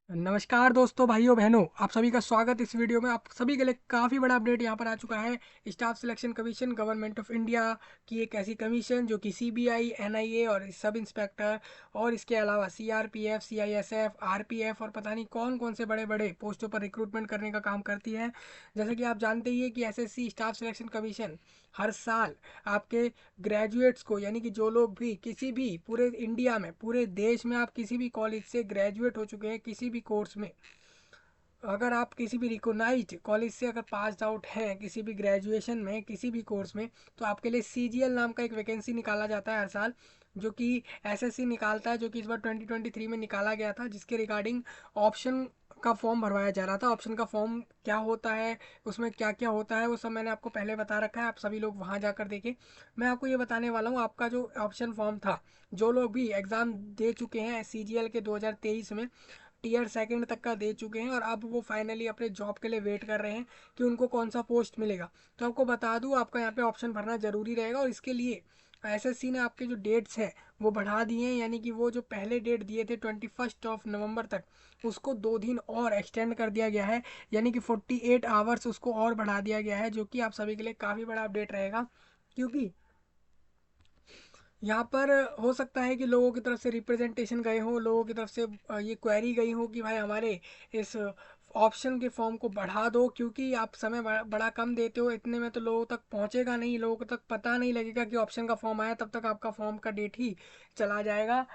नमस्कार दोस्तों, भाइयों बहनों, आप सभी का स्वागत इस वीडियो में। आप सभी के लिए काफ़ी बड़ा अपडेट यहाँ पर आ चुका है। Staff selection commission government of India की एक ऐसी कमीशन जो कि सीबीआई, एनआईए और सब इंस्पेक्टर और इसके अलावा सीआरपीएफ, सीआईएसएफ, आरपीएफ और पता नहीं कौन कौन से बड़े बड़े पोस्टों पर रिक्रूटमेंट करने का काम करती है। जैसे कि आप जानते ही है कि एसएससी स्टाफ सिलेक्शन कमीशन हर साल आपके ग्रेजुएट्स को, यानी कि जो लोग भी किसी भी पूरे इंडिया में, पूरे देश में आप किसी भी कॉलेज से ग्रेजुएट हो चुके हैं किसी भी कोर्स में, अगर आप किसी भी रिकोगनाइज्ड कॉलेज से अगर पास आउट हैं किसी भी ग्रेजुएशन में किसी भी कोर्स में, तो आपके लिए सीजीएल नाम का एक वैकेंसी निकाला जाता है हर साल, जो कि एसएससी निकालता है, जो कि इस बार 2023 में निकाला गया था, जिसके रिगार्डिंग ऑप्शन का फॉर्म भरवाया जा रहा था। ऑप्शन का फॉर्म क्या होता है, उसमें क्या क्या होता है, वो सब मैंने आपको पहले बता रखा है, आप सभी लोग वहाँ जाकर देखें। मैं आपको ये बताने वाला हूँ, आपका जो ऑप्शन फॉर्म था, जो लोग भी एग्ज़ाम दे चुके हैं सीजीएल के 2023 में, टीयर सेकंड तक का दे चुके हैं और अब वो फाइनली अपने जॉब के लिए वेट कर रहे हैं कि उनको कौन सा पोस्ट मिलेगा, तो आपको बता दूं, आपका यहाँ पे ऑप्शन भरना ज़रूरी रहेगा। और इसके लिए एसएससी ने आपके जो डेट्स हैं वो बढ़ा दिए हैं, यानी कि वो जो पहले डेट दिए थे 21 नवंबर तक, उसको 2 दिन और एक्सटेंड कर दिया गया है, यानी कि 48 आवर्स उसको और बढ़ा दिया गया है, जो कि आप सभी के लिए काफ़ी बड़ा अपडेट रहेगा। क्योंकि यहाँ पर हो सकता है कि लोगों की तरफ से रिप्रेजेंटेशन गए हो, लोगों की तरफ से ये क्वेरी गई हो कि भाई हमारे इस ऑप्शन के फॉर्म को बढ़ा दो, क्योंकि आप समय बड़ा कम देते हो, इतने में तो लोगों तक पहुँचेगा नहीं, लोगों तक पता नहीं लगेगा कि ऑप्शन का फॉर्म आया, तब तक आपका फॉर्म का डेट ही चला जाएगा।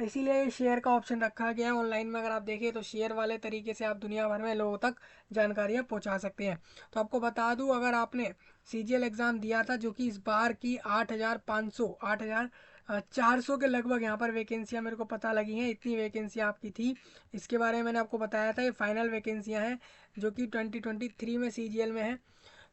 इसीलिए शेयर का ऑप्शन रखा गया है। ऑनलाइन में अगर आप देखें तो शेयर वाले तरीके से आप दुनिया भर में लोगों तक जानकारियाँ पहुँचा सकते हैं। तो आपको बता दूँ, अगर आपने सीजीएल एग्ज़ाम दिया था, जो कि इस बार की 8,400 के लगभग यहाँ पर वैकेंसियाँ मेरे को पता लगी हैं, इतनी वैकेंसियाँ आपकी थी। इसके बारे में मैंने आपको बताया था, ये फाइनल वैकेंसियाँ हैं जो कि 2023 में सीजीएल में है।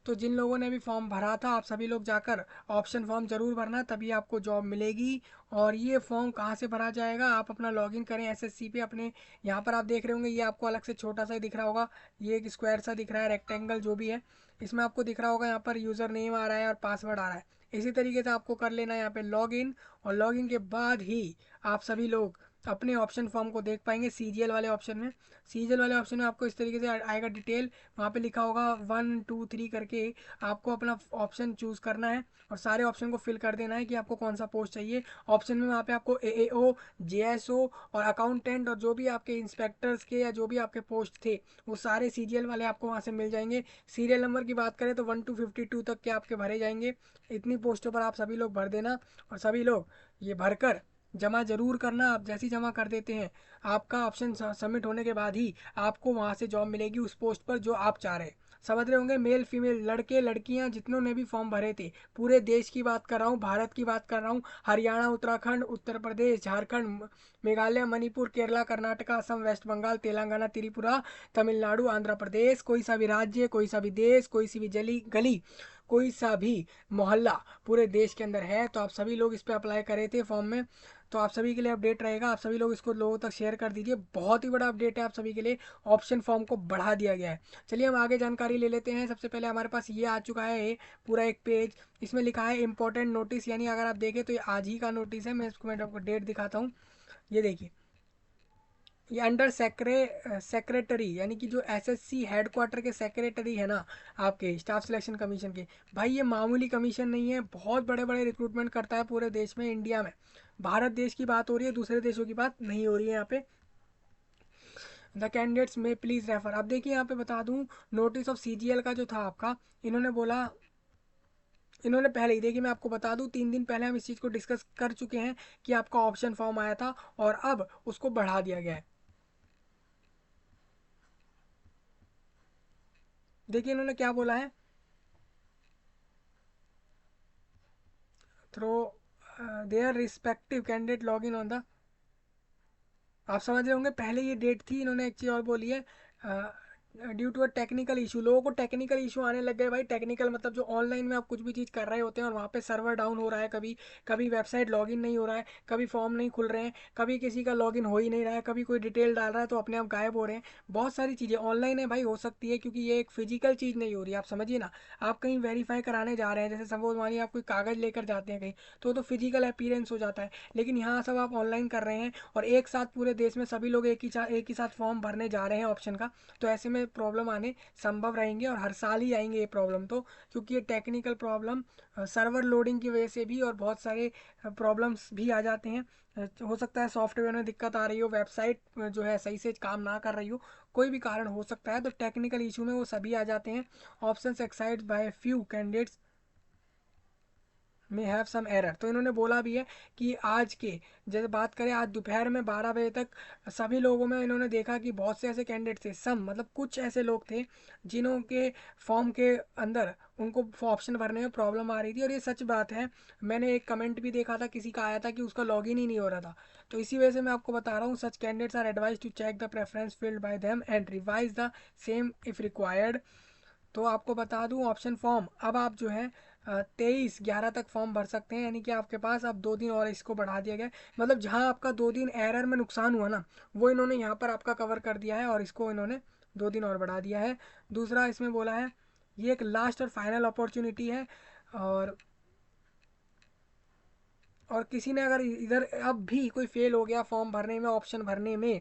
तो जिन लोगों ने भी फॉर्म भरा था, आप सभी लोग जाकर ऑप्शन फॉर्म ज़रूर भरना, तभी आपको जॉब मिलेगी। और ये फॉर्म कहाँ से भरा जाएगा, आप अपना लॉगिन करें एसएससी पे अपने। यहाँ पर आप देख रहे होंगे, ये आपको अलग से छोटा सा ही दिख रहा होगा, ये एक स्क्वायर सा दिख रहा है, रेक्टेंगल जो भी है, इसमें आपको दिख रहा होगा यहाँ पर यूज़र नेम आ रहा है और पासवर्ड आ रहा है। इसी तरीके से आपको कर लेना है यहाँ पे लॉगिन, और लॉगिन के बाद ही आप सभी लोग अपने ऑप्शन फॉर्म को देख पाएंगे सीजीएल वाले ऑप्शन में। सीजीएल वाले ऑप्शन में आपको इस तरीके से आएगा डिटेल, वहाँ पे लिखा होगा 1 2 3 करके, आपको अपना ऑप्शन चूज़ करना है और सारे ऑप्शन को फिल कर देना है कि आपको कौन सा पोस्ट चाहिए। ऑप्शन में वहाँ पे आपको एएओ, जेएसओ और अकाउंटेंट और जो भी आपके इंस्पेक्टर्स के या जो भी आपके पोस्ट थे, वो सारे सीजीएल वाले आपको वहाँ से मिल जाएंगे। सीरियल नंबर की बात करें तो 1 to 52 तक के आपके भरे जाएंगे। इतनी पोस्टों पर आप सभी लोग भर देना, और सभी लोग ये भरकर जमा जरूर करना। आप जैसे ही जमा कर देते हैं, आपका ऑप्शन सबमिट होने के बाद ही आपको वहाँ से जॉब मिलेगी उस पोस्ट पर जो आप चाह रहे हैं। समझ रहे होंगे, मेल फीमेल लड़के लड़कियां जितनों ने भी फॉर्म भरे थे, पूरे देश की बात कर रहा हूँ, भारत की बात कर रहा हूँ, हरियाणा, उत्तराखंड, उत्तर प्रदेश, झारखंड, मेघालय, मणिपुर, केरला, कर्नाटका, असम, वेस्ट बंगाल, तेलंगाना, त्रिपुरा, तमिलनाडु, आंध्र प्रदेश, कोई सा भी राज्य, कोई सा भी देश, कोई सी भी जली गली, कोई सा भी मोहल्ला पूरे देश के अंदर है, तो आप सभी लोग इस पर अप्लाई करे थे फॉर्म में। तो आप सभी के लिए अपडेट रहेगा, आप सभी लोग इसको लोगों तक शेयर कर दीजिए, बहुत ही बड़ा अपडेट है आप सभी के लिए, ऑप्शन फॉर्म को बढ़ा दिया गया है। चलिए हम आगे जानकारी ले लेते हैं। सबसे पहले हमारे पास ये आ चुका है पूरा एक पेज, इसमें लिखा है इंपॉर्टेंट नोटिस, यानी अगर आप देखें तो ये आज ही का नोटिस है। मैं आपको डेट दिखाता हूँ, ये देखिए, ये अंडर सेक्रेटरी, यानी कि जो एसएससी हेडक्वार्टर के सेक्रेटरी है ना, आपके स्टाफ सिलेक्शन कमीशन के, भाई ये मामूली कमीशन नहीं है, बहुत बड़े बड़े रिक्रूटमेंट करता है पूरे देश में, इंडिया में। भारत देश की बात हो रही है, दूसरे देशों की बात नहीं हो रही है यहाँ पे। द कैंडिडेट्स में प्लीज़ रेफर, अब देखिए यहाँ पे बता दूँ, नोटिस ऑफ सीजीएल का जो था आपका, इन्होंने बोला, इन्होंने पहले ही, देखिए मैं आपको बता दूं, 3 दिन पहले हम इस चीज़ को डिस्कस कर चुके हैं कि आपका ऑप्शन फॉर्म आया था और अब उसको बढ़ा दिया गया है। देखिए इन्होंने क्या बोला है, through their respective candidate log in on the, आप समझ रहे होंगे, पहले ये डेट थी, इन्होंने एक चीज़ और बोली है, due to a technical issue, लोगों को टेक्निकल इशू आने लग गए भाई। टेक्निकल मतलब जो ऑनलाइन में आप कुछ भी चीज़ कर रहे होते हैं और वहाँ पे सर्वर डाउन हो रहा है, कभी कभी वेबसाइट लॉगिन नहीं हो रहा है, कभी फॉर्म नहीं खुल रहे हैं, कभी किसी का लॉगिन हो ही नहीं रहा है, कभी कोई डिटेल डाल रहा है तो अपने आप गायब हो रहे हैं। बहुत सारी चीज़ें ऑनलाइन है भाई, हो सकती है क्योंकि ये एक फिजिकल चीज़ नहीं हो रही है। आप समझिए ना, आप कहीं वेरीफाई कराने जा रहे हैं, जैसे सपोज मानिए आप कोई कागज़ लेकर जाते हैं कहीं, तो फिजिकल अपीयरेंस हो जाता है। लेकिन यहाँ सब आप ऑनलाइन कर रहे हैं और एक साथ पूरे देश में सभी लोग एक ही साथ फॉर्म भरने जा रहे हैं ऑप्शन का, तो ऐसे में प्रॉब्लम आने संभव रहेंगे और हर साल ही आएंगे ये प्रॉब्लम। तो क्योंकि ये टेक्निकल प्रॉब्लम सर्वर लोडिंग की वजह से भी और बहुत सारे प्रॉब्लम्स भी आ जाते हैं। हो सकता है सॉफ्टवेयर में दिक्कत आ रही हो, वेबसाइट जो है सही से काम ना कर रही हो, कोई भी कारण हो सकता है, तो टेक्निकल इशू में वो सभी आ जाते हैं। Option exercised by few candidates may have some error. तो इन्होंने बोला भी है कि आज के, जैसे बात करें आज दोपहर में 12 बजे तक सभी लोगों में इन्होंने देखा कि बहुत से ऐसे कैंडिडेट थे, सम मतलब कुछ ऐसे लोग थे जिन्हों के फॉर्म के अंदर उनको ऑप्शन भरने में प्रॉब्लम आ रही थी। और ये सच बात है, मैंने एक कमेंट भी देखा था, किसी का आया था कि उसका लॉगिन ही नहीं हो रहा था। तो इसी वजह से मैं आपको बता रहा हूँ, such candidates are advised to check the preference filled by them and revise the same if required. तो आपको बता दूं ऑप्शन फॉर्म अब आप जो है 23/11 तक फॉर्म भर सकते हैं, यानी कि आपके पास अब 2 दिन और इसको बढ़ा दिया गया है। मतलब जहां आपका 2 दिन एरर में नुकसान हुआ ना, वो इन्होंने यहाँ पर आपका कवर कर दिया है और इसको इन्होंने 2 दिन और बढ़ा दिया है। दूसरा इसमें बोला है ये एक लास्ट और फाइनल अपॉर्चुनिटी है, और किसी ने अगर इधर अब भी कोई फेल हो गया फॉर्म भरने में, ऑप्शन भरने में,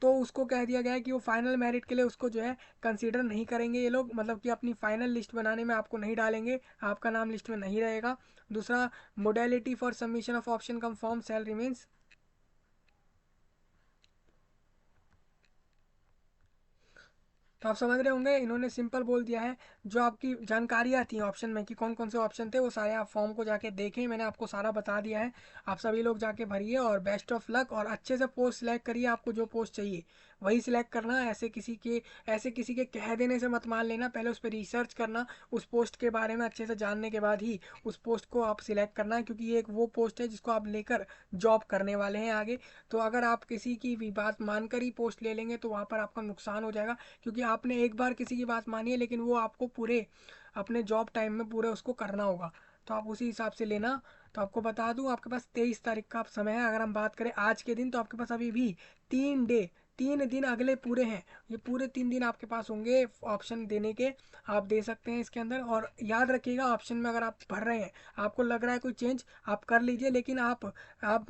तो उसको कह दिया गया है कि वो फाइनल मेरिट के लिए उसको जो है कंसीडर नहीं करेंगे ये लोग, मतलब कि अपनी फाइनल लिस्ट बनाने में आपको नहीं डालेंगे, आपका नाम लिस्ट में नहीं रहेगा। दूसरा, modality for submission of option cum form sale remains. तो आप समझ रहे होंगे, इन्होंने सिंपल बोल दिया है, जो आपकी जानकारियाँ थी ऑप्शन में कि कौन कौन से ऑप्शन थे, वो सारे आप फॉर्म को जाके देखें, मैंने आपको सारा बता दिया है। आप सभी लोग जाके भरिए और बेस्ट ऑफ लक, और अच्छे से पोस्ट सिलेक्ट करिए, आपको जो पोस्ट चाहिए वही सिलेक्ट करना। ऐसे किसी के कह देने से मत मान लेना, पहले उस पर रिसर्च करना, उस पोस्ट के बारे में अच्छे से जानने के बाद ही उस पोस्ट को आप सिलेक्ट करना है, क्योंकि ये एक वो पोस्ट है जिसको आप लेकर जॉब करने वाले हैं आगे। तो अगर आप किसी की भी बात मानकर ही पोस्ट ले लेंगे तो वहाँ पर आपका नुकसान हो जाएगा, क्योंकि आपने एक बार किसी की बात मानी है, लेकिन वो आपको पूरे अपने जॉब टाइम में पूरे उसको करना होगा, तो आप उसी हिसाब से लेना। तो आपको बता दूं, आपके पास 23 तारीख का समय है। अगर हम बात करें आज के दिन, तो आपके पास अभी भी 3 दिन अगले पूरे हैं। ये पूरे 3 दिन आपके पास होंगे ऑप्शन देने के, आप दे सकते हैं इसके अंदर। और याद रखिएगा, ऑप्शन में अगर आप भर रहे हैं, आपको लग रहा है कोई चेंज, आप कर लीजिए, लेकिन आप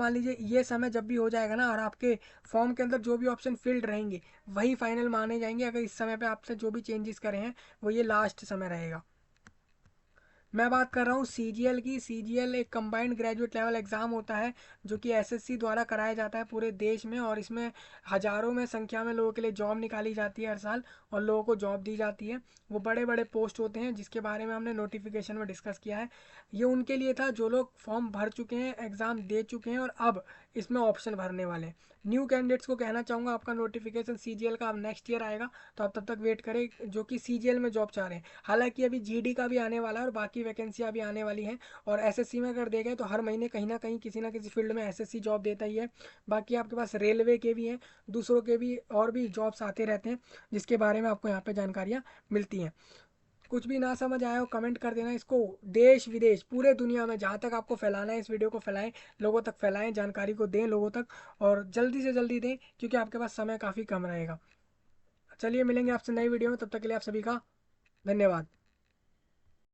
मान लीजिए ये समय जब भी हो जाएगा ना, और आपके फॉर्म के अंदर जो भी ऑप्शन फिल्ड रहेंगे वही फाइनल माने जाएंगे। अगर इस समय पे आपसे जो भी चेंजेस करे हैं वो ये लास्ट समय रहेगा। मैं बात कर रहा हूँ सीजीएल की। सीजीएल एक कंबाइंड ग्रेजुएट लेवल एग्ज़ाम होता है, जो कि एसएससी द्वारा कराया जाता है पूरे देश में, और इसमें हज़ारों में संख्या में लोगों के लिए जॉब निकाली जाती है हर साल, और लोगों को जॉब दी जाती है। वो बड़े बड़े पोस्ट होते हैं जिसके बारे में हमने नोटिफिकेशन में डिस्कस किया है। ये उनके लिए था जो लोग फॉर्म भर चुके हैं, एग्ज़ाम दे चुके हैं और अब इसमें ऑप्शन भरने वाले हैं। न्यू कैंडिडेट्स को कहना चाहूँगा, आपका नोटिफिकेशन सीजीएल का अब नेक्स्ट ईयर आएगा, तो आप तब तक वेट करें जो कि सीजीएल में जॉब चाह रहे हैं। हालांकि अभी जीडी का भी आने वाला है और बाकी वैकेंसियाँ भी आने वाली हैं। और एसएससी में अगर देखें तो हर महीने कहीं ना किसी फील्ड में एसएससी जॉब देता ही है। बाकी आपके पास रेलवे के भी हैं, दूसरों के भी और भी जॉब्स आते रहते हैं, जिसके बारे में आपको यहाँ पे जानकारियाँ मिलती हैं। कुछ भी ना समझ आया हो कमेंट कर देना। इसको देश विदेश पूरे दुनिया में जहाँ तक आपको फैलाना है, इस वीडियो को फैलाएं, लोगों तक फैलाएं, जानकारी को दें लोगों तक, और जल्दी से जल्दी दें, क्योंकि आपके पास समय काफ़ी कम रहेगा। चलिए मिलेंगे आपसे नई वीडियो में, तब तक के लिए आप सभी का धन्यवाद।